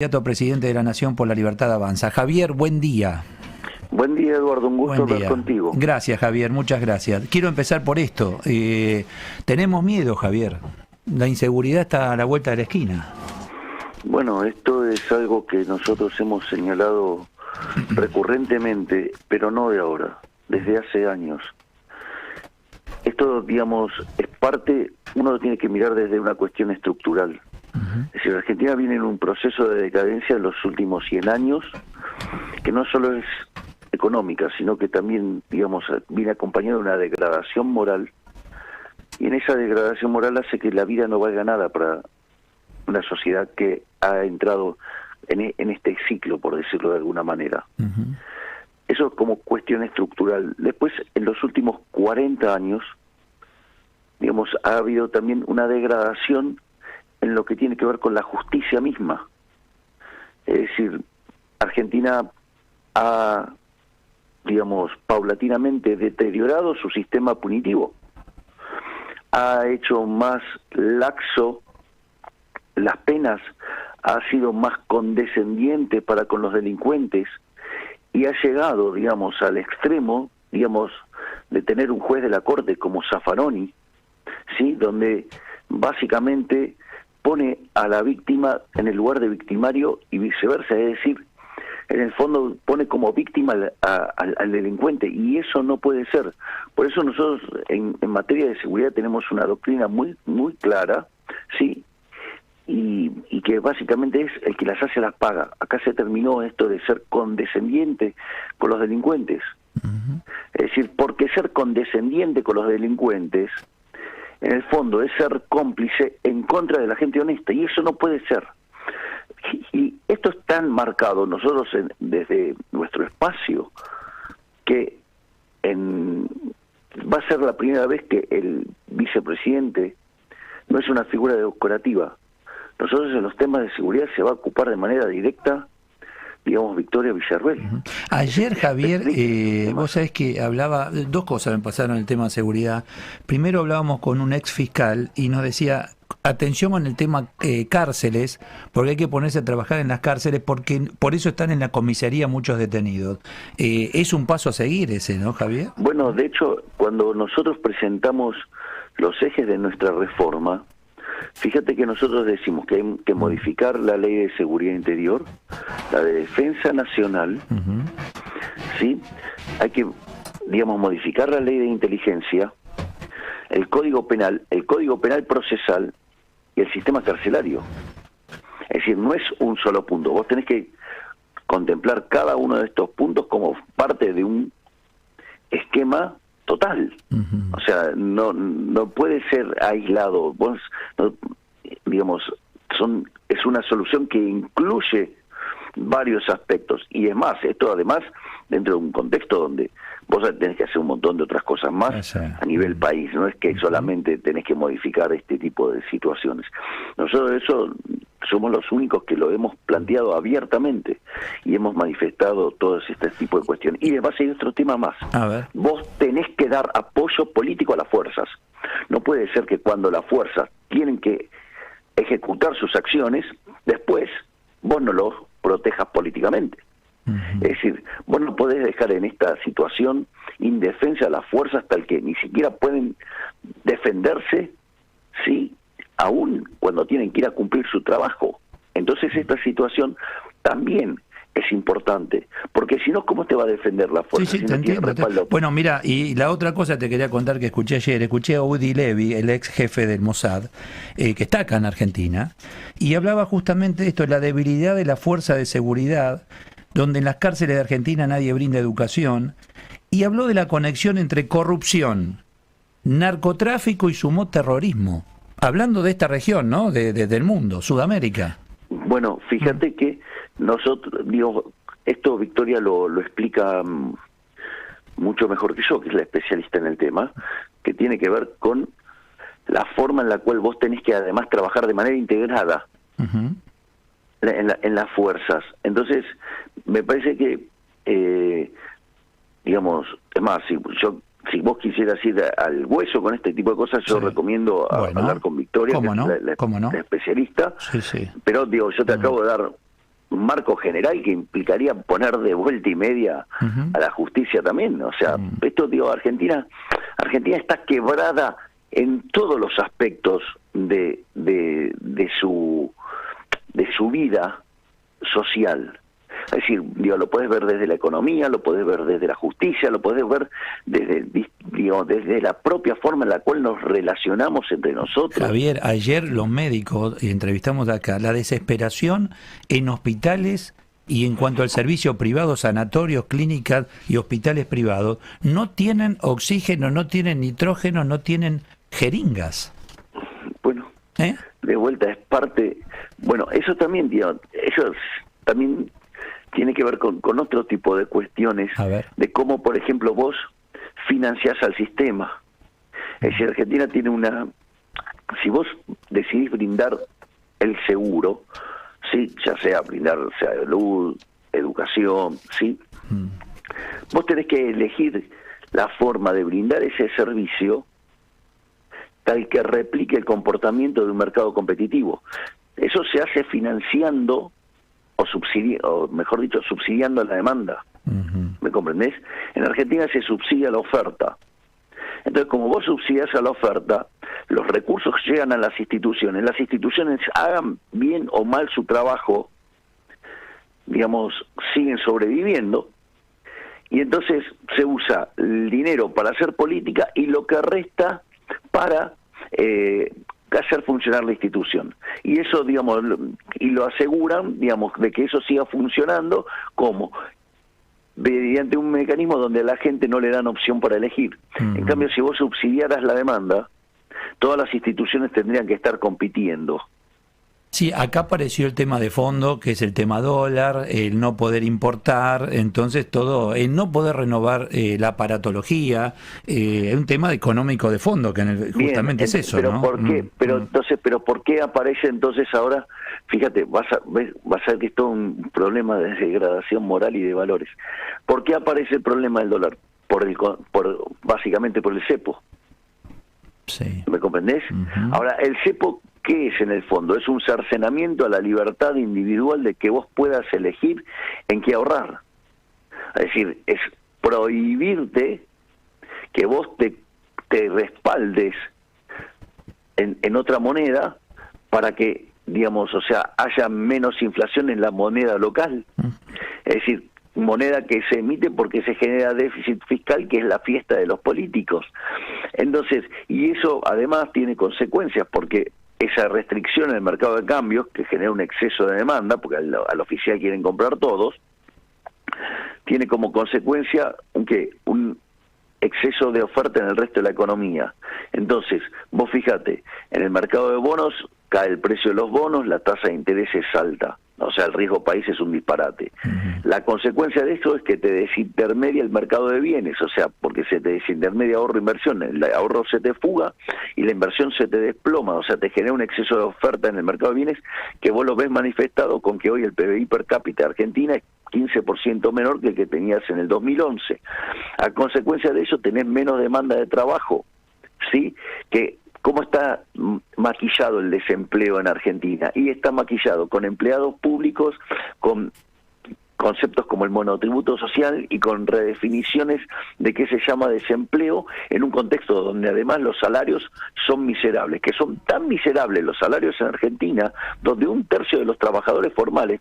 Candidato a presidente de la Nación por la Libertad Avanza. Javier, buen día. Buen día, Eduardo, un gusto hablar contigo. Gracias, Javier, muchas gracias. Quiero empezar por esto. Tenemos miedo, Javier. La inseguridad está a la vuelta de la esquina. Bueno, esto es algo que nosotros hemos señalado recurrentemente, pero no de ahora, desde hace años. Esto, digamos, es parte, uno lo tiene que mirar desde una cuestión estructural. Es decir, Argentina viene en un proceso de decadencia en los últimos 100 años, que no solo es económica, sino que también, digamos, viene acompañada de una degradación moral, y en esa degradación moral hace que la vida no valga nada para una sociedad que ha entrado en este ciclo, por decirlo de alguna manera. Eso como cuestión estructural. Después, en los últimos 40 años, digamos, ha habido también una degradación en lo que tiene que ver con la justicia misma. Es decir, Argentina ha, digamos, paulatinamente deteriorado su sistema punitivo, ha hecho más laxo las penas, ha sido más condescendiente para con los delincuentes y ha llegado, digamos, al extremo, digamos, de tener un juez de la Corte como Zaffaroni, ¿sí?, donde básicamente pone a la víctima en el lugar de victimario y viceversa, es decir, en el fondo pone como víctima al delincuente, y eso no puede ser. Por eso nosotros en materia de seguridad tenemos una doctrina muy clara, sí, y que básicamente es el que las hace las paga. Acá se terminó esto de ser condescendiente con los delincuentes. Es decir, porque ser condescendiente con los delincuentes en el fondo es ser cómplice en contra de la gente honesta, y eso no puede ser. Y esto es tan marcado nosotros desde nuestro espacio que va a ser la primera vez que el vicepresidente no es una figura decorativa. Nosotros en los temas de seguridad se va a ocupar de manera directa, digamos, Victoria Villarruel. Ayer, Javier, vos sabés que hablaba, dos cosas me pasaron en el tema de seguridad. Primero hablábamos con un ex fiscal y nos decía, atención con el tema cárceles, porque hay que ponerse a trabajar en las cárceles, porque por eso están en la comisaría muchos detenidos. Es un paso a seguir ese, ¿no, Javier? Bueno, de hecho, cuando nosotros presentamos los ejes de nuestra reforma, fíjate que nosotros decimos que hay que modificar la ley de seguridad interior, la de defensa nacional, ¿sí? Hay que, digamos, modificar la ley de inteligencia, el código penal procesal y el sistema carcelario. Es decir, no es un solo punto. Vos tenés que contemplar cada uno de estos puntos como parte de un esquema total. O sea, no puede ser aislado. Vos, digamos, es una solución que incluye varios aspectos, y es más, esto además dentro de un contexto donde vos tenés que hacer un montón de otras cosas más a nivel país, no es que solamente tenés que modificar este tipo de situaciones. Nosotros eso somos los únicos que lo hemos planteado abiertamente y hemos manifestado todo este tipo de cuestiones. Y además hay otro tema más. A ver. Vos tenés que dar apoyo político a las fuerzas. No puede ser que cuando las fuerzas tienen que ejecutar sus acciones, después vos no los protejas políticamente. Es decir, vos no podés dejar en esta situación indefensa a las fuerzas tal que ni siquiera pueden defenderse, ¿sí?, aún cuando tienen que ir a cumplir su trabajo. Entonces esta situación también es importante, porque si no, ¿cómo te va a defender la fuerza? Sí, si te no entiendo. Bueno, mira, y la otra cosa te quería contar que escuché ayer. Escuché a Udi Levy, el ex jefe del Mossad, que está acá en Argentina, y hablaba justamente de esto, la debilidad de la fuerza de seguridad, donde en las cárceles de Argentina nadie brinda educación, y habló de la conexión entre corrupción, narcotráfico y sumo terrorismo, hablando de esta región, ¿no?, del mundo, Sudamérica. Bueno, fíjate que nosotros, digo, esto Victoria lo explica mucho mejor que yo, que es la especialista en el tema, que tiene que ver con la forma en la cual vos tenés que además trabajar de manera integrada en las fuerzas. Entonces, me parece que, digamos, es más, si vos quisieras ir al hueso con este tipo de cosas, yo recomiendo hablar con Victoria, que es la especialista. Pero digo, yo te acabo de dar marco general que implicaría poner de vuelta y media a la justicia también. O sea, esto, digo, Argentina está quebrada en todos los aspectos de su vida social. Es decir, digo, lo podés ver desde la economía, lo podés ver desde la justicia, lo podés ver desde la propia forma en la cual nos relacionamos entre nosotros. Javier, ayer los médicos, entrevistamos acá, la desesperación en hospitales y en cuanto al servicio privado, sanatorios, clínicas y hospitales privados, no tienen oxígeno, no tienen nitrógeno, no tienen jeringas. Bueno, de vuelta es parte... Bueno, eso también, digo, eso también tiene que ver con otro tipo de cuestiones, de cómo, por ejemplo, vos financiás al sistema. Es decir, Argentina tiene si vos decidís brindar el seguro, sí, ya sea brindar, sea salud, educación, sí, vos tenés que elegir la forma de brindar ese servicio tal que replique el comportamiento de un mercado competitivo. Eso se hace financiando o mejor dicho, subsidiando la demanda. ¿Me comprendés? En Argentina se subsidia la oferta. Entonces, como vos subsidias a la oferta, los recursos llegan a las instituciones hagan bien o mal su trabajo, digamos, siguen sobreviviendo, y entonces se usa el dinero para hacer política y lo que resta para hacer funcionar la institución. Y eso, digamos, y lo aseguran, digamos, de que eso siga funcionando como mediante un mecanismo donde a la gente no le dan opción para elegir. En cambio, si vos subsidiaras la demanda, todas las instituciones tendrían que estar compitiendo. Sí, acá apareció el tema de fondo, que es el tema dólar, el no poder importar, entonces todo, el no poder renovar la aparatología, es un tema económico de fondo, que justamente es eso, pero ¿no? ¿por qué? Pero ¿por qué aparece entonces ahora? Fíjate, vas a ver que esto es un problema de degradación moral y de valores. ¿Por qué aparece el problema del dólar? Básicamente por el cepo. Sí. ¿Me comprendés? Ahora, el cepo, ¿qué es en el fondo? Es un cercenamiento a la libertad individual de que vos puedas elegir en qué ahorrar. Es decir, es prohibirte que vos te respaldes en otra moneda para que, digamos, o sea, haya menos inflación en la moneda local. Es decir, moneda que se emite porque se genera déficit fiscal, que es la fiesta de los políticos. Entonces, y eso además tiene consecuencias, porque esa restricción en el mercado de cambios, que genera un exceso de demanda, porque al oficial quieren comprar todos, tiene como consecuencia un exceso de oferta en el resto de la economía. Entonces, vos fíjate, en el mercado de bonos cae el precio de los bonos, la tasa de interés es alta. O sea, el riesgo país es un disparate. La consecuencia de esto es que te desintermedia el mercado de bienes, o sea, porque se te desintermedia ahorro-inversión, el ahorro se te fuga y la inversión se te desploma, o sea, te genera un exceso de oferta en el mercado de bienes que vos lo ves manifestado con que hoy el PBI per cápita de Argentina es 15% menor que el que tenías en el 2011. A consecuencia de eso tenés menos demanda de trabajo, ¿sí? ¿Cómo está maquillado el desempleo en Argentina? Y está maquillado con empleados públicos, con conceptos como el monotributo social y con redefiniciones de qué se llama desempleo en un contexto donde además los salarios son miserables, que son tan miserables los salarios en Argentina, donde 1/3 de los trabajadores formales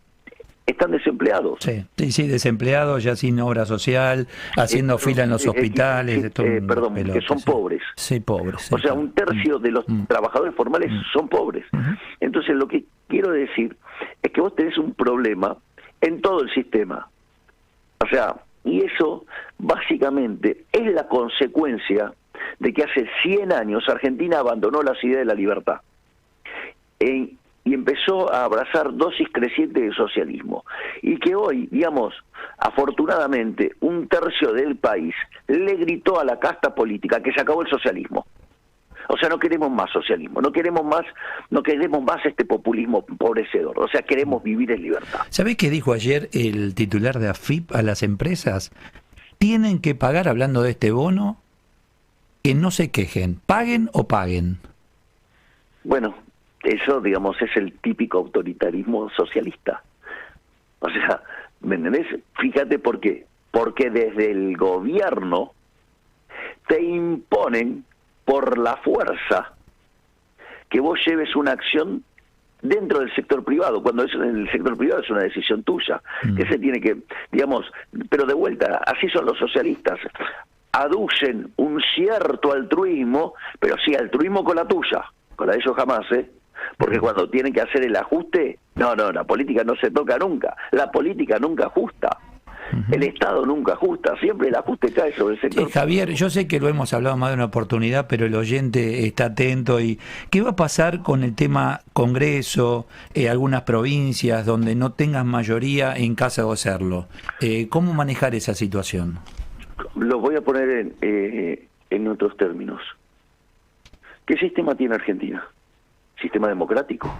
están desempleados. Sí, desempleados, ya sin obra social, haciendo fila en los hospitales. Que son pobres. Sí, pobres. O sea, 1/3 de los trabajadores formales son pobres. Entonces, lo que quiero decir es que vos tenés un problema en todo el sistema. O sea, y eso básicamente es la consecuencia de que hace 100 años Argentina abandonó las ideas de la libertad. Y empezó a abrazar dosis crecientes de socialismo. Y que hoy, digamos, afortunadamente, 1/3 del país le gritó a la casta política que se acabó el socialismo. O sea, no queremos más socialismo, no queremos más este populismo empobrecedor. O sea, queremos vivir en libertad. ¿Sabés qué dijo ayer el titular de AFIP a las empresas? Tienen que pagar, hablando de este bono, que no se quejen, paguen o paguen. Bueno, eso, digamos, es el típico autoritarismo socialista. sea, ¿me entendés? Fíjate por qué. Porque desde el gobierno te imponen por la fuerza que vos lleves una acción dentro del sector privado, cuando es en el sector privado es una decisión tuya, que se tiene que, digamos, pero de vuelta, así son los socialistas, aducen un cierto altruismo, pero sí altruismo con la tuya, con la de ellos jamás, porque cuando tienen que hacer el ajuste, no, la política no se toca nunca, la política nunca ajusta. El Estado nunca ajusta, siempre el ajuste cae sobre el sector. Javier, yo sé que lo hemos hablado más de una oportunidad, pero el oyente está atento. ¿Y qué va a pasar con el tema Congreso, algunas provincias donde no tengas mayoría en caso de hacerlo? ¿Cómo manejar esa situación? Lo voy a poner en otros términos. ¿Qué sistema tiene Argentina? ¿Sistema democrático?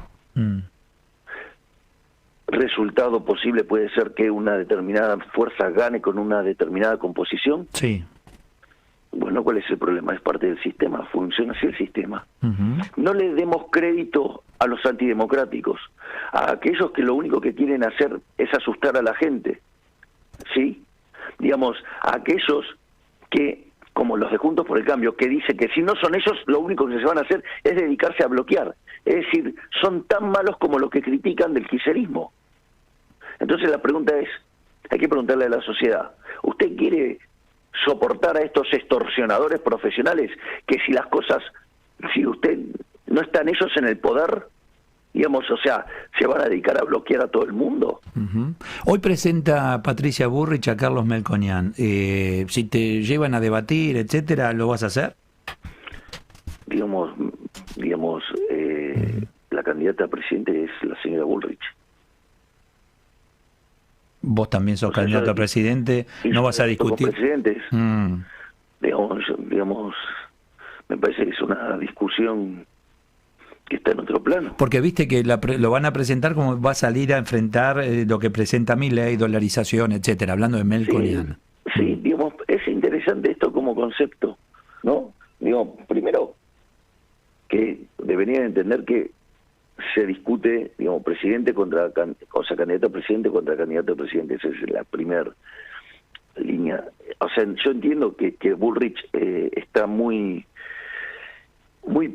¿Resultado posible puede ser que una determinada fuerza gane con una determinada composición? Sí. Bueno, ¿cuál es el problema? Es parte del sistema, funciona así el sistema. No le demos crédito a los antidemocráticos, a aquellos que lo único que quieren hacer es asustar a la gente, ¿sí? Digamos, a aquellos que, como los de Juntos por el Cambio, que dicen que si no son ellos, lo único que se van a hacer es dedicarse a bloquear. Es decir, son tan malos como los que critican del kirchnerismo. Entonces la pregunta es, hay que preguntarle a la sociedad, ¿usted quiere soportar a estos extorsionadores profesionales que si las cosas, si usted no están ellos en el poder, digamos, o sea, se van a dedicar a bloquear a todo el mundo? Hoy presenta Patricia Bullrich a Carlos Melconian. Si te llevan a debatir, etcétera, ¿lo vas a hacer? Digamos, la candidata a presidente es la señora Bullrich. Vos también sos candidato a presidente, no vas a discutir. Presidentes, digamos, me parece que es una discusión que está en otro plano. Porque viste que lo van a presentar como va a salir a enfrentar lo que presenta Milei, dolarización, etcétera, hablando de Melconian. Sí, digamos, es interesante esto como concepto, ¿no? Digo, primero, que deberían entender que se discute, digamos, presidente contra, o sea, candidato a presidente contra candidato a presidente. Esa es la primera línea. O sea, yo entiendo que Bullrich está muy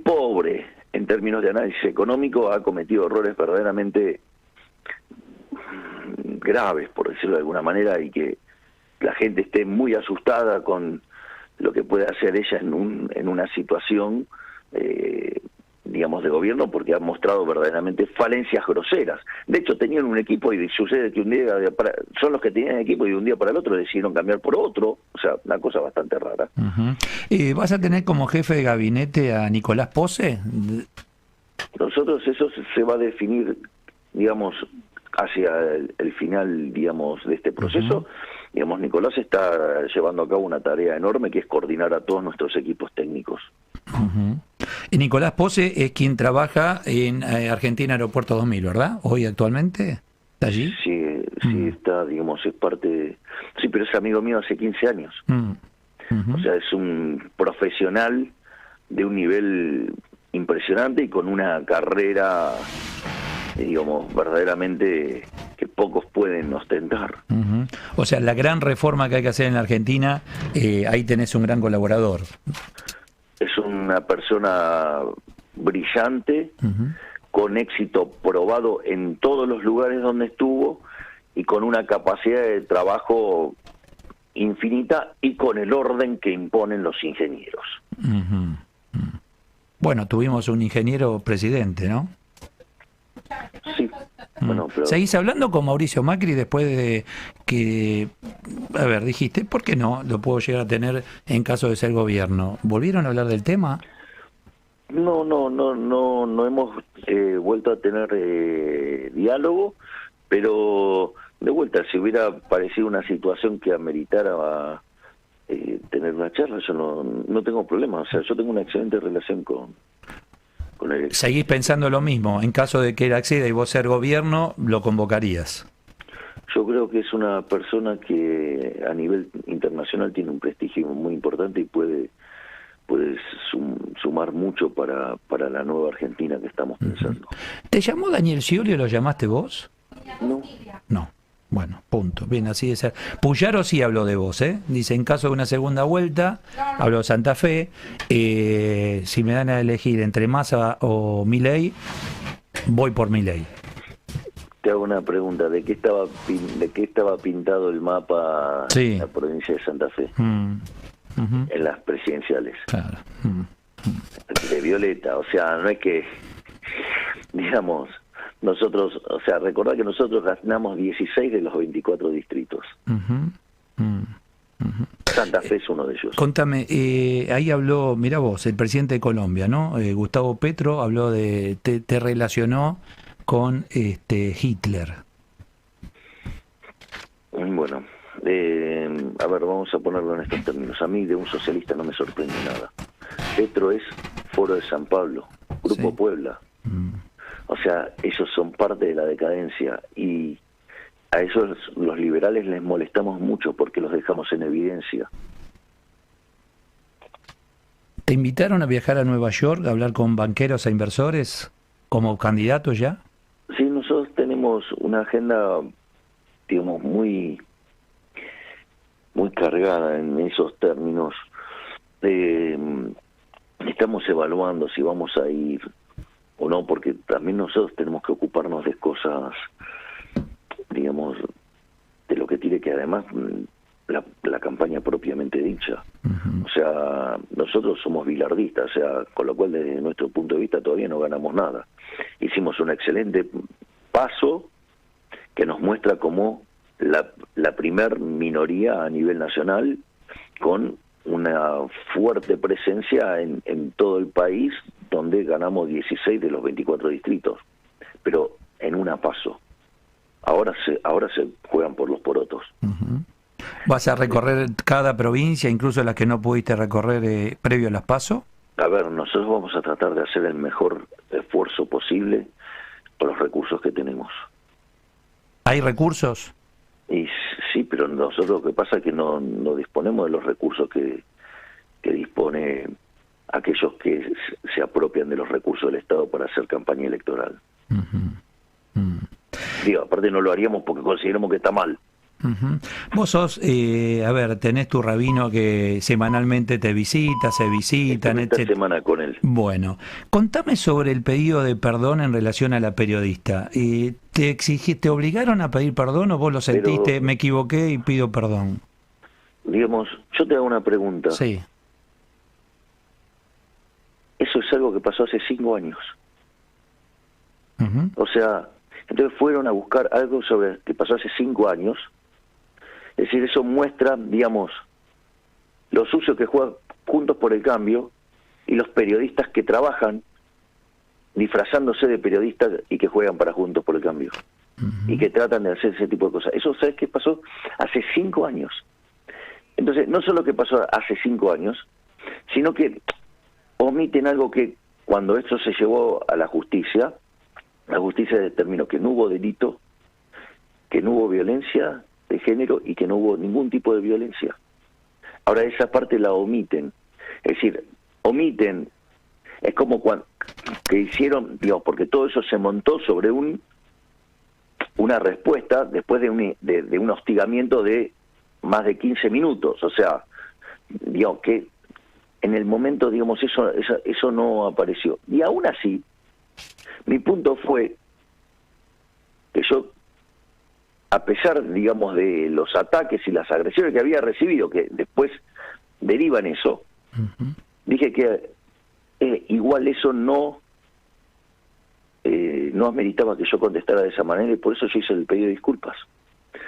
pobre en términos de análisis económico, ha cometido errores verdaderamente graves, por decirlo de alguna manera, y que la gente esté muy asustada con lo que puede hacer ella en una situación digamos, de gobierno, porque han mostrado verdaderamente falencias groseras. De hecho, tenían un equipo y sucede que un día son los que tenían equipo y de un día para el otro decidieron cambiar por otro. O sea, una cosa bastante rara. ¿Vas a tener como jefe de gabinete a Nicolás Pose? Nosotros eso se va a definir, digamos, hacia el final, digamos, de este proceso. Digamos, Nicolás está llevando a cabo una tarea enorme que es coordinar a todos nuestros equipos técnicos. Y Nicolás Pose es quien trabaja en Argentina Aeropuerto 2000, ¿verdad? Hoy actualmente, ¿está allí? Sí, está, digamos, es parte sí, pero es amigo mío hace 15 años. O sea, es un profesional de un nivel impresionante y con una carrera, digamos, verdaderamente que pocos pueden ostentar. O sea, la gran reforma que hay que hacer en la Argentina, ahí tenés un gran colaborador. Es una persona brillante, con éxito probado en todos los lugares donde estuvo y con una capacidad de trabajo infinita y con el orden que imponen los ingenieros. Bueno, tuvimos un ingeniero presidente, ¿no? Sí. Bueno, pero... ¿Seguís hablando con Mauricio Macri después de que, a ver, dijiste, ¿por qué no lo puedo llegar a tener en caso de ser gobierno? ¿Volvieron a hablar del tema? No hemos vuelto a tener diálogo, pero de vuelta, si hubiera aparecido una situación que ameritara tener una charla, yo no tengo problema. O sea, yo tengo una excelente relación con él. ¿Seguís pensando lo mismo? En caso de que él acceda y vos ser gobierno, ¿lo convocarías? Yo creo que es una persona que a nivel internacional tiene un prestigio muy importante y puede sumar mucho para la nueva Argentina que estamos pensando. ¿Te llamó Daniel Scioli o lo llamaste vos? No. Bueno, punto. Bien, así de ser. Puyaro sí habló de vos, ¿eh? Dice, en caso de una segunda vuelta, habló de Santa Fe, si me dan a elegir entre Massa o Milei, voy por Milei. Te hago una pregunta, ¿de qué estaba pintado el mapa Sí. en la provincia de Santa Fe? En las presidenciales. Claro. De violeta, o sea, no es que, digamos, nosotros, o sea, recordad que nosotros ganamos 16 de los 24 distritos. Santa Fe es uno de ellos. Contame, ahí habló, mira vos, el presidente de Colombia, ¿no? Gustavo Petro habló de, te relacionó con Hitler. Bueno, a ver, vamos a ponerlo en estos términos. A mí de un socialista no me sorprende nada. Petro es Foro de San Pablo, Grupo Sí. Puebla. O sea, ellos son parte de la decadencia y a esos los liberales les molestamos mucho porque los dejamos en evidencia. ¿Te invitaron a viajar a Nueva York a hablar con banqueros e inversores como candidato ya? Sí, nosotros tenemos una agenda, digamos, muy cargada en esos términos. Estamos evaluando si vamos a ir o no, porque también nosotros tenemos que ocuparnos de cosas, digamos, de lo que tiene que además la campaña propiamente dicha. O sea, nosotros somos bilardistas, o sea, con lo cual desde nuestro punto de vista todavía no ganamos nada. Hicimos un excelente paso que nos muestra como la primer minoría a nivel nacional con una fuerte presencia en todo el país, donde ganamos 16 de los 24 distritos, pero en una paso. Ahora se juegan por los porotos. ¿Vas a recorrer cada provincia, incluso las que no pudiste recorrer previo a las PASO? A ver, nosotros vamos a tratar de hacer el mejor esfuerzo posible con los recursos que tenemos. ¿Hay recursos? Y sí, pero nosotros lo que pasa es que no disponemos de los recursos que dispone aquellos que se apropian de los recursos del Estado para hacer campaña electoral. Digo, aparte no lo haríamos porque consideramos que está mal. Vos sos, a ver, tenés tu rabino que semanalmente te visita, se visitan, Esta etc. semana con él. Bueno, contame sobre el pedido de perdón en relación a la periodista. ¿Te obligaron a pedir perdón o vos lo sentiste, me equivoqué y pido perdón? Digamos, yo te hago una pregunta. Sí. Eso es algo que pasó hace 5 años. O sea, entonces fueron a buscar algo sobre que pasó hace 5 años. Es decir, eso muestra, digamos, los sucios que juegan Juntos por el Cambio y los periodistas que trabajan disfrazándose de periodistas y que juegan para Juntos por el Cambio. Y que tratan de hacer ese tipo de cosas. Eso, ¿sabes qué pasó? Hace 5 años. Entonces, no solo que pasó hace 5 años, sino que omiten algo que cuando esto se llevó a la justicia determinó que no hubo delito, que no hubo violencia de género y que no hubo ningún tipo de violencia. Ahora esa parte la omiten. Es decir, omiten, es como cuando que hicieron, digamos, porque todo eso se montó sobre una respuesta después de un hostigamiento de más de 15 minutos. O sea, digamos que en el momento, digamos, eso no apareció. Y aún así, mi punto fue que yo, a pesar, digamos, de los ataques y las agresiones que había recibido, que después derivan eso, dije que igual eso no ameritaba que yo contestara de esa manera y por eso yo hice el pedido de disculpas.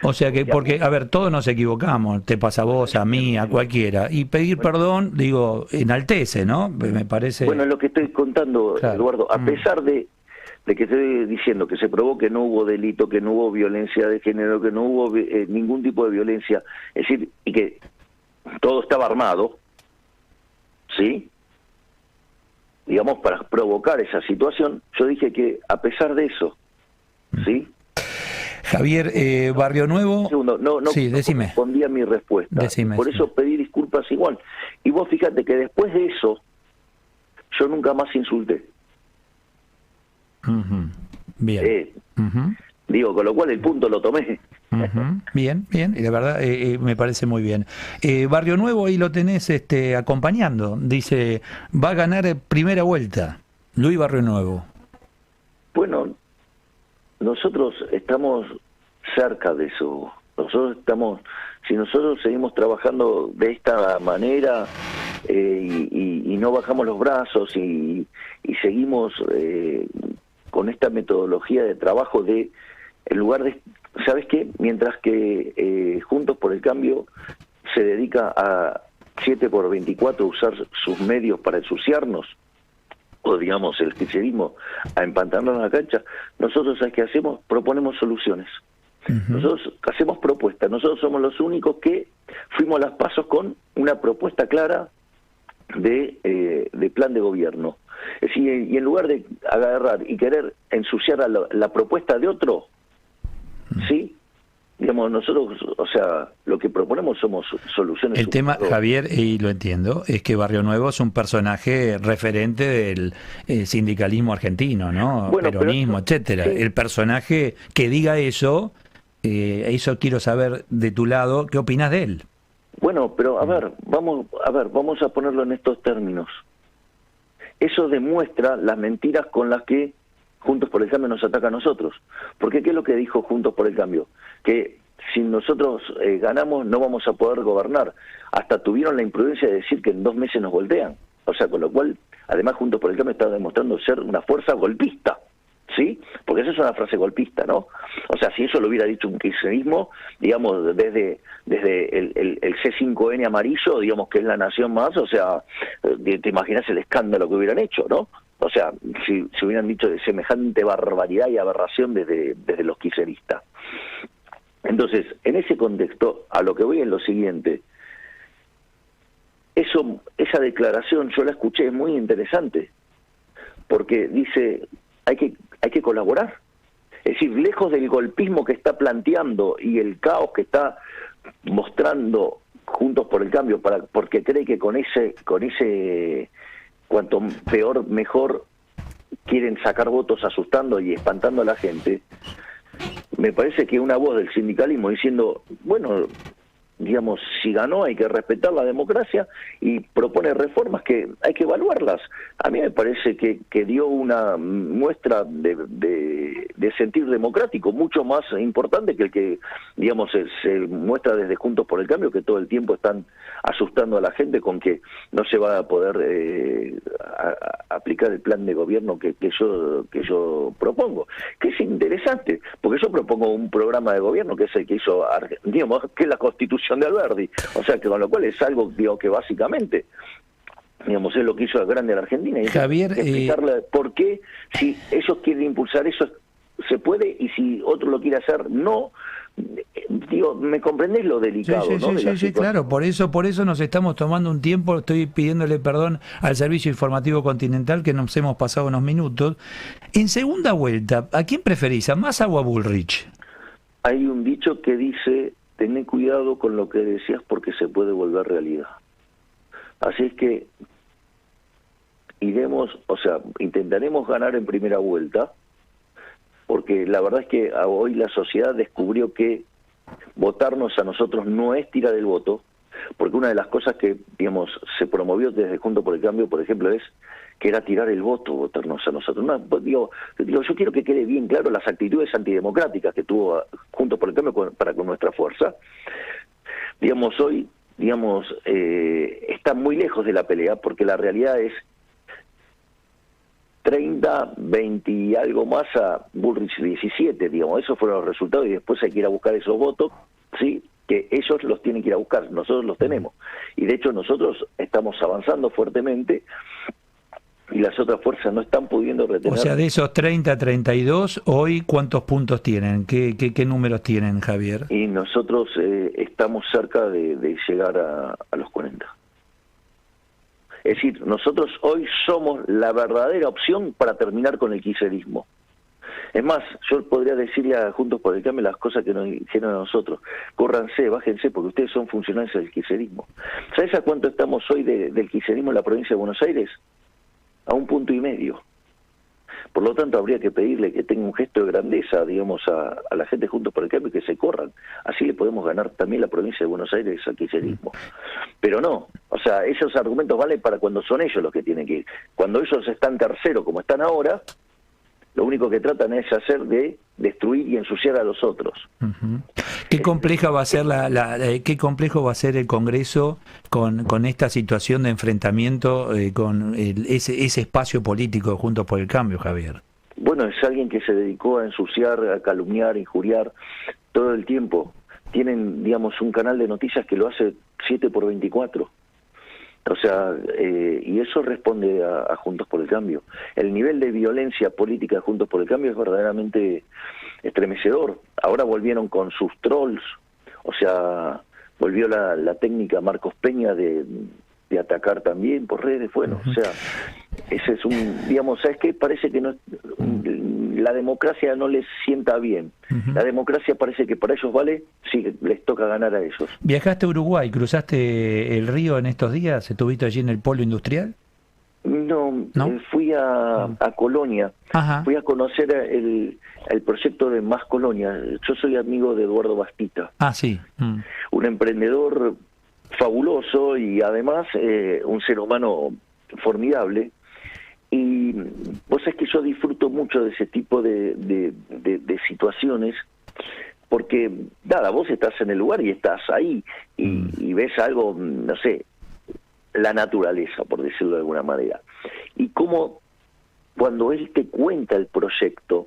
O sea que, porque, a ver, todos nos equivocamos, te pasa a vos, a mí, a cualquiera, y pedir perdón, digo, enaltece, ¿no? Me parece... Bueno, es lo que estoy contando, claro. Eduardo, a pesar de que estoy diciendo que se probó que no hubo delito, que no hubo violencia de género, que no hubo ningún tipo de violencia, es decir, y que todo estaba armado, ¿sí? Digamos, para provocar esa situación, yo dije que a pesar de eso, ¿sí? Javier, Barrio Nuevo... Un segundo, no sí, decime. Respondí a mi respuesta. Decime, por eso pedí disculpas igual. Y vos fíjate que después de eso, yo nunca más insulté. Bien. Digo, con lo cual el punto lo tomé. Ujú. Bien, bien, y la verdad me parece muy bien. Barrio Nuevo, ahí lo tenés acompañando, dice, va a ganar primera vuelta, Luis Barrio Nuevo. Bueno, nosotros estamos cerca de eso. Si nosotros seguimos trabajando de esta manera y no bajamos los brazos y seguimos con esta metodología de trabajo en lugar de, ¿sabes qué? Mientras que Juntos por el Cambio se dedica a 7x24 usar sus medios para ensuciarnos, o digamos el kirchnerismo a empantanarnos en la cancha, nosotros, ¿sabes qué hacemos? Proponemos soluciones. Nosotros hacemos propuestas, nosotros somos los únicos que fuimos a las pasos con una propuesta clara de plan de gobierno. Es decir, y en lugar de agarrar y querer ensuciar a la propuesta de otro, ¿sí? Digamos, nosotros, o sea, lo que proponemos somos soluciones. El tema, Javier, y lo entiendo, es que Barrio Nuevo es un personaje referente del sindicalismo argentino, ¿no? Bueno, peronismo, etcétera. Sí. El personaje que diga eso quiero saber de tu lado, ¿qué opinas de él? Bueno, pero vamos a ponerlo en estos términos. Eso demuestra las mentiras con las que Juntos por el Cambio nos ataca a nosotros. Porque ¿qué es lo que dijo Juntos por el Cambio? Que si nosotros ganamos no vamos a poder gobernar. Hasta tuvieron la imprudencia de decir que en 2 meses nos voltean. O sea, con lo cual, además Juntos por el Cambio está demostrando ser una fuerza golpista, ¿sí? Porque esa es una frase golpista, ¿no? O sea, si eso lo hubiera dicho un kirchnerismo, digamos, desde el C5N amarillo, digamos que es la nación más, o sea, te imaginas el escándalo que hubieran hecho, ¿no? O sea, si hubieran dicho de semejante barbaridad y aberración desde los kirchneristas. Entonces, en ese contexto, a lo que voy es lo siguiente. Esa declaración yo la escuché, es muy interesante, porque dice, hay que colaborar. Es decir, lejos del golpismo que está planteando y el caos que está mostrando Juntos por el Cambio, porque cree que con ese cuanto peor, mejor, quieren sacar votos asustando y espantando a la gente, me parece que una voz del sindicalismo diciendo, bueno, digamos, si ganó hay que respetar la democracia y propone reformas que hay que evaluarlas. A mí me parece que dio una muestra de sentir democrático mucho más importante que el que, digamos, se muestra desde Juntos por el Cambio, que todo el tiempo están asustando a la gente con que no se va a poder aplicar el plan de gobierno que yo propongo, que es interesante, porque yo propongo un programa de gobierno que es el que hizo, digamos, que es la Constitución de Alberdi, o sea, que con lo cual es algo, digo, que básicamente, digamos, es lo que hizo el grande la Argentina, y Javier, explicarle por qué, si ellos quieren impulsar eso, se puede, y si otro lo quiere hacer, no. Digo, ¿me comprendés lo delicado? Sí, ¿no? sí, claro, por eso nos estamos tomando un tiempo, estoy pidiéndole perdón al Servicio Informativo Continental que nos hemos pasado unos minutos. En segunda vuelta, ¿a quién preferís, a Massa o a Bullrich? Hay un dicho que dice, tené cuidado con lo que decías porque se puede volver realidad. Así es que intentaremos ganar en primera vuelta, porque la verdad es que hoy la sociedad descubrió que votarnos a nosotros no es tirar el voto, porque una de las cosas que, digamos, se promovió desde Juntos por el Cambio, por ejemplo, es que era tirar el voto, votarnos a nosotros. No, yo quiero que quede bien claro las actitudes antidemocráticas que tuvo Juntos por el Cambio para con nuestra fuerza. Digamos, hoy, está muy lejos de la pelea, porque la realidad es 30, 20 y algo más a Bullrich 17, digamos, esos fueron los resultados, y después hay que ir a buscar esos votos, ¿sí?, que ellos los tienen que ir a buscar, nosotros los tenemos, y de hecho nosotros estamos avanzando fuertemente, y las otras fuerzas no están pudiendo retener. O sea, de esos 30, 32, hoy, ¿cuántos puntos tienen? ¿Qué números tienen, Javier? Y nosotros estamos cerca de llegar a los 40. Es decir, nosotros hoy somos la verdadera opción para terminar con el kirchnerismo. Es más, yo podría decirle a Juntos por el Cambio las cosas que nos dijeron a nosotros. Córranse, bájense, porque ustedes son funcionarios del kirchnerismo. ¿Sabes a cuánto estamos hoy del kirchnerismo en la provincia de Buenos Aires? A 1,5 puntos. Por lo tanto, habría que pedirle que tenga un gesto de grandeza, digamos, a la gente Juntos por el Cambio, que se corran. Así le podemos ganar también la provincia de Buenos Aires al kirchnerismo. Pero no, o sea, esos argumentos valen para cuando son ellos los que tienen que ir. Cuando ellos están tercero, como están ahora, lo único que tratan es hacer de destruir y ensuciar a los otros. Qué compleja va a ser qué complejo va a ser el Congreso con esta situación de enfrentamiento con ese espacio político de Juntos por el Cambio, Javier. Bueno, es alguien que se dedicó a ensuciar, a calumniar, injuriar todo el tiempo. Tienen, digamos, un canal de noticias que lo hace 7x24. O sea, y eso responde a Juntos por el Cambio. El nivel de violencia política de Juntos por el Cambio es verdaderamente estremecedor. Ahora volvieron con sus trolls, o sea, volvió la técnica Marcos Peña de atacar también por redes. Bueno, o sea, ese es un, digamos, ¿sabes qué? Parece que no, la democracia no les sienta bien. La democracia parece que para ellos vale, sí, les toca ganar a ellos. ¿Viajaste a Uruguay? ¿Cruzaste el río en estos días? ¿Estuviste allí en el polo industrial? No, fui a Colonia. Ajá. Fui a conocer el proyecto de Más Colonia. Yo soy amigo de Eduardo Bastita. Ah, sí. Un emprendedor fabuloso y además un ser humano formidable. Y vos sabés que yo disfruto mucho de ese tipo de situaciones, porque, nada, vos estás en el lugar y estás ahí y ves algo, no sé, la naturaleza, por decirlo de alguna manera. Y como cuando él te cuenta el proyecto,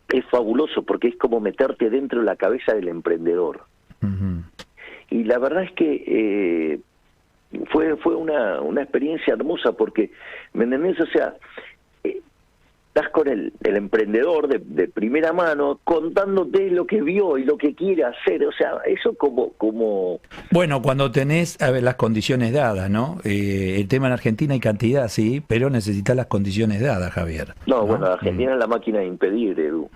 es fabuloso porque es como meterte dentro de la cabeza del emprendedor. Y la verdad es que fue una experiencia hermosa porque, ¿me entendés? O sea, estás con el emprendedor de primera mano contándote lo que vio y lo que quiere hacer. O sea, eso como... Bueno, cuando tenés, a ver, las condiciones dadas, ¿no? El tema en Argentina hay cantidad, sí, pero necesitas las condiciones dadas, Javier. No, bueno, Argentina es la máquina de impedir, Edu.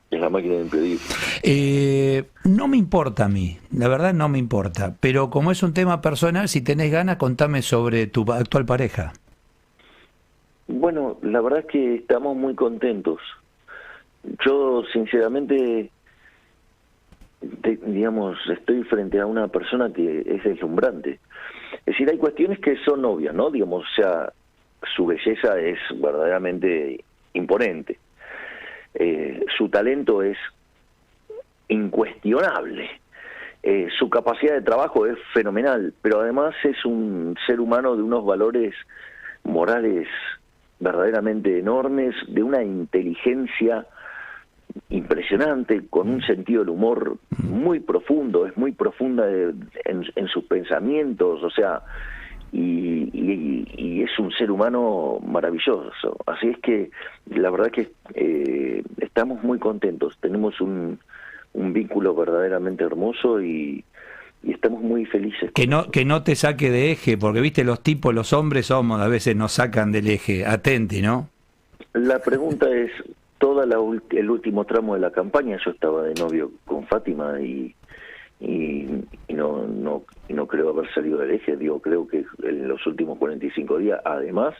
Es la máquina de impedir. No me importa a mí, la verdad no me importa, pero como es un tema personal, si tenés ganas, contame sobre tu actual pareja. Bueno, la verdad es que estamos muy contentos. Yo, sinceramente, digamos, estoy frente a una persona que es deslumbrante. Es decir, hay cuestiones que son obvias, ¿no? Digamos, o sea, su belleza es verdaderamente imponente. Su talento es incuestionable. Su capacidad de trabajo es fenomenal, pero además es un ser humano de unos valores morales verdaderamente enormes, de una inteligencia impresionante, con un sentido del humor muy profundo, es muy profunda en sus pensamientos, o sea, y es un ser humano maravilloso. Así es que la verdad que estamos muy contentos, tenemos un vínculo verdaderamente hermoso y estamos muy felices. Que no te saque de eje, porque viste, los tipos, los hombres somos, a veces nos sacan del eje. Atenti, ¿no? La pregunta es, el último tramo de la campaña yo estaba de novio con Fátima y no creo haber salido del eje. Digo, creo que en los últimos 45 días, además,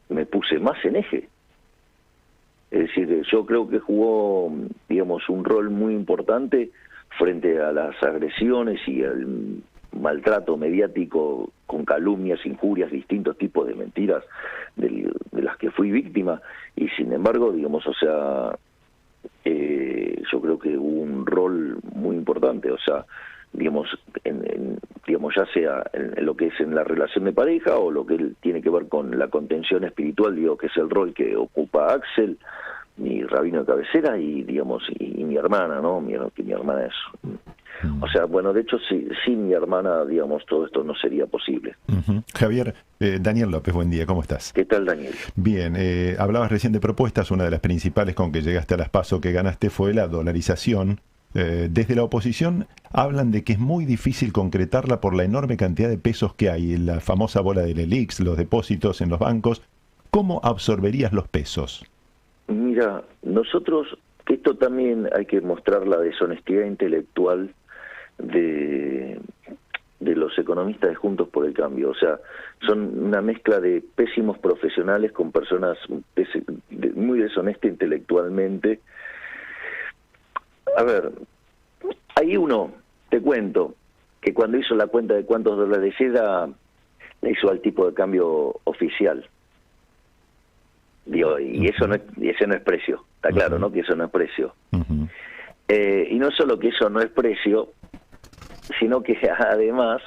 me puse más en eje. Es decir, yo creo que jugó, digamos, un rol muy importante frente a las agresiones y al maltrato mediático con calumnias, injurias, distintos tipos de mentiras de las que fui víctima. Y sin embargo, digamos, o sea, yo creo que hubo un rol muy importante, o sea, digamos, digamos, ya sea en lo que es en la relación de pareja o lo que tiene que ver con la contención espiritual, digo, que es el rol que ocupa Axel, mi rabino de cabecera, y digamos, y mi hermana, ¿no? Que mi hermana es... O sea, bueno, de hecho, sin mi hermana, digamos, todo esto no sería posible. Javier, Daniel López, buen día, ¿cómo estás? ¿Qué tal, Daniel? Bien, hablabas recién de propuestas, una de las principales con que llegaste a las PASO que ganaste fue la dolarización. Desde la oposición hablan de que es muy difícil concretarla por la enorme cantidad de pesos que hay, la famosa bola del ELIX, los depósitos en los bancos. ¿Cómo absorberías los pesos? Mira, nosotros, esto también hay que mostrar la deshonestidad intelectual de de los economistas de Juntos por el Cambio. O sea, son una mezcla de pésimos profesionales con personas muy deshonestas intelectualmente. A ver, hay uno, te cuento, que cuando hizo la cuenta de cuántos dólares era, le hizo al tipo de cambio oficial. Digo, y eso no es, y ese no es precio, está claro, ¿no? Que eso no es precio. Y no solo que eso no es precio, sino que además,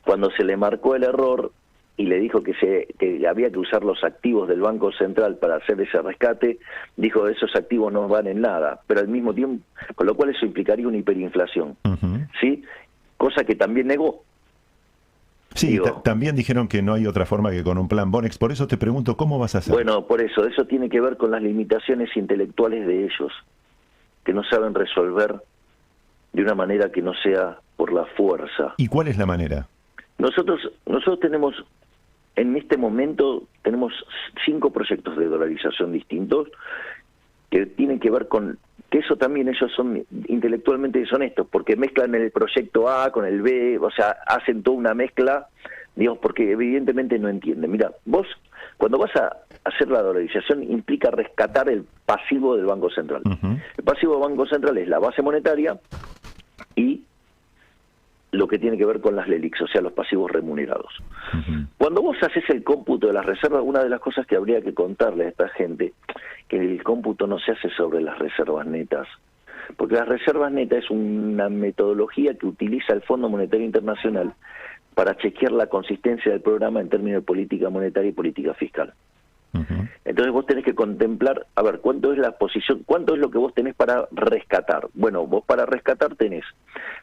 cuando se le marcó el error y le dijo que había que usar los activos del Banco Central para hacer ese rescate, dijo esos activos no valen nada, pero al mismo tiempo, con lo cual eso implicaría una hiperinflación, ¿sí? Cosa que también negó. Sí, también dijeron que no hay otra forma que con un plan Bonex. Por eso te pregunto, ¿cómo vas a hacer? Bueno, por eso tiene que ver con las limitaciones intelectuales de ellos, que no saben resolver de una manera que no sea por la fuerza. ¿Y cuál es la manera? Nosotros tenemos, en este momento, tenemos 5 proyectos de dolarización distintos que tienen que ver con que eso también ellos son intelectualmente deshonestos, porque mezclan el proyecto A con el B, o sea, hacen toda una mezcla, digamos, porque evidentemente no entienden. Mira, vos, cuando vas a hacer la dolarización, implica rescatar el pasivo del Banco Central. El pasivo del Banco Central es la base monetaria y lo que tiene que ver con las LELIQs, o sea, los pasivos remunerados. Cuando vos haces el cómputo de las reservas, una de las cosas que habría que contarle a esta gente, que el cómputo no se hace sobre las reservas netas, porque las reservas netas es una metodología que utiliza el Fondo Monetario Internacional para chequear la consistencia del programa en términos de política monetaria y política fiscal. Entonces vos tenés que contemplar, a ver, cuánto es la posición, cuánto es lo que vos tenés para rescatar. Bueno, vos para rescatar tenés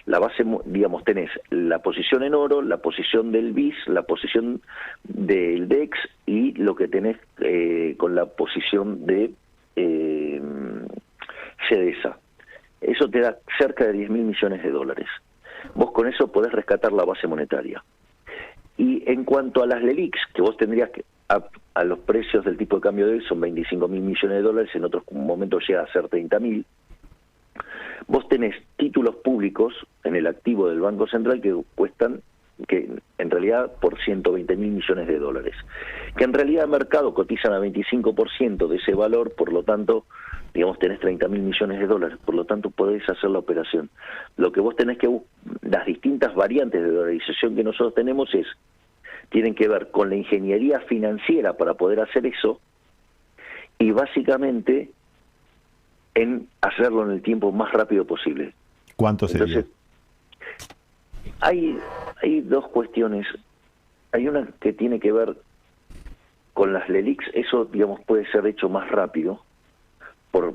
la base, digamos, tenés la posición en oro, la posición del BIS, la posición del DEX y lo que tenés con la posición de CEDESA. Eso te da cerca de 10.000 millones de dólares. Vos con eso podés rescatar la base monetaria. Y en cuanto a las LELIQs, que vos tendrías que, a los precios del tipo de cambio de hoy son 25.000 millones de dólares, en otros momentos llega a ser 30.000. Vos tenés títulos públicos en el activo del Banco Central que cuestan, que en realidad por 120.000 millones de dólares, que en realidad el mercado cotizan a 25% de ese valor, por lo tanto, digamos, tenés 30.000 millones de dólares, por lo tanto podés hacer la operación. Lo que vos tenés que, las distintas variantes de dolarización que nosotros tenemos tienen que ver con la ingeniería financiera para poder hacer eso y básicamente en hacerlo en el tiempo más rápido posible. ¿Cuánto sería? Entonces, hay dos cuestiones. Hay una que tiene que ver con las LELIQs, eso digamos puede ser hecho más rápido por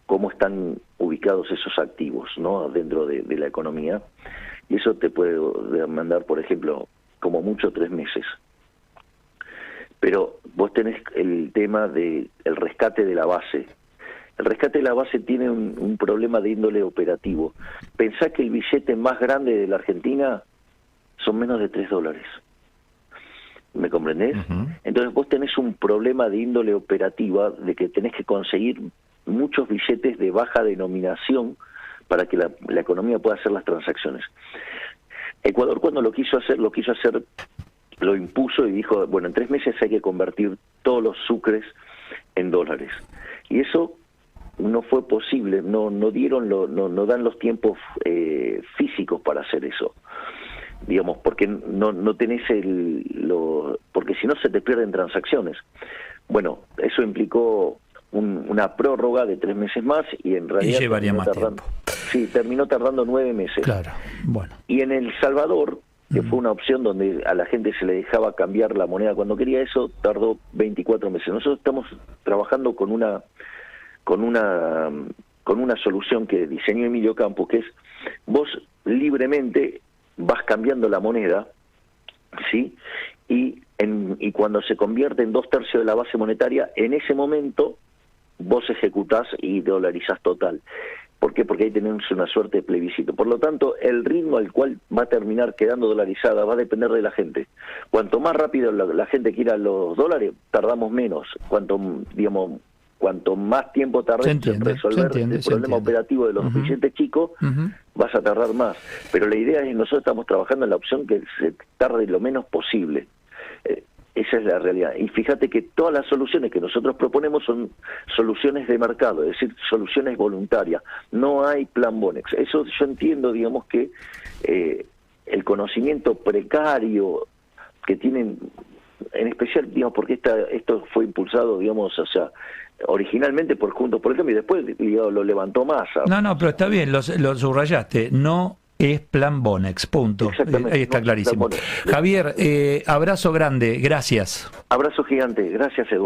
cómo están ubicados esos activos, ¿no?, dentro de la economía, y eso te puede demandar, por ejemplo, como mucho 3 meses. Pero vos tenés el tema del rescate de la base. El rescate de la base tiene un problema de índole operativo. Pensá que el billete más grande de la Argentina son menos de $3. ¿Me comprendés? Entonces vos tenés un problema de índole operativa, de que tenés que conseguir muchos billetes de baja denominación para que la economía pueda hacer las transacciones. Ecuador, cuando lo quiso hacer, lo impuso y dijo, bueno, en 3 meses hay que convertir todos los sucres en dólares. Y eso no fue posible, no dan los tiempos físicos para hacer eso, digamos, porque no tenés porque si no se te pierden transacciones. Bueno, eso implicó una prórroga de 3 meses más y en realidad llevaría más tiempo. Sí, terminó tardando 9 meses. Claro, bueno. Y en El Salvador, que fue una opción donde a la gente se le dejaba cambiar la moneda cuando quería, eso tardó 24 meses. Nosotros estamos trabajando con una solución que diseñó Emilio Campos, que es vos libremente vas cambiando la moneda, ¿sí? Y cuando se convierte en 2/3 de la base monetaria, en ese momento vos ejecutás y dolarizás total. ¿Por qué? Porque ahí tenemos una suerte de plebiscito. Por lo tanto, el ritmo al cual va a terminar quedando dolarizada va a depender de la gente. Cuanto más rápido la gente quiera los dólares, tardamos menos. Cuanto, digamos, cuanto más tiempo tardes en resolver el problema operativo de los billetes chicos, vas a tardar más. Pero la idea es que nosotros estamos trabajando en la opción que se tarde lo menos posible. Esa es la realidad. Y fíjate que todas las soluciones que nosotros proponemos son soluciones de mercado, es decir, soluciones voluntarias. No hay plan Bonex. Eso yo entiendo, digamos, que el conocimiento precario que tienen, en especial, digamos, porque esto fue impulsado, digamos, o sea, originalmente por Juntos por el Cambio y después, digamos, lo levantó Massa. No, pero está bien, lo subrayaste. No es plan Bonex, punto. Ahí está clarísimo. Javier, abrazo grande, gracias. Abrazo gigante, gracias, Eduardo.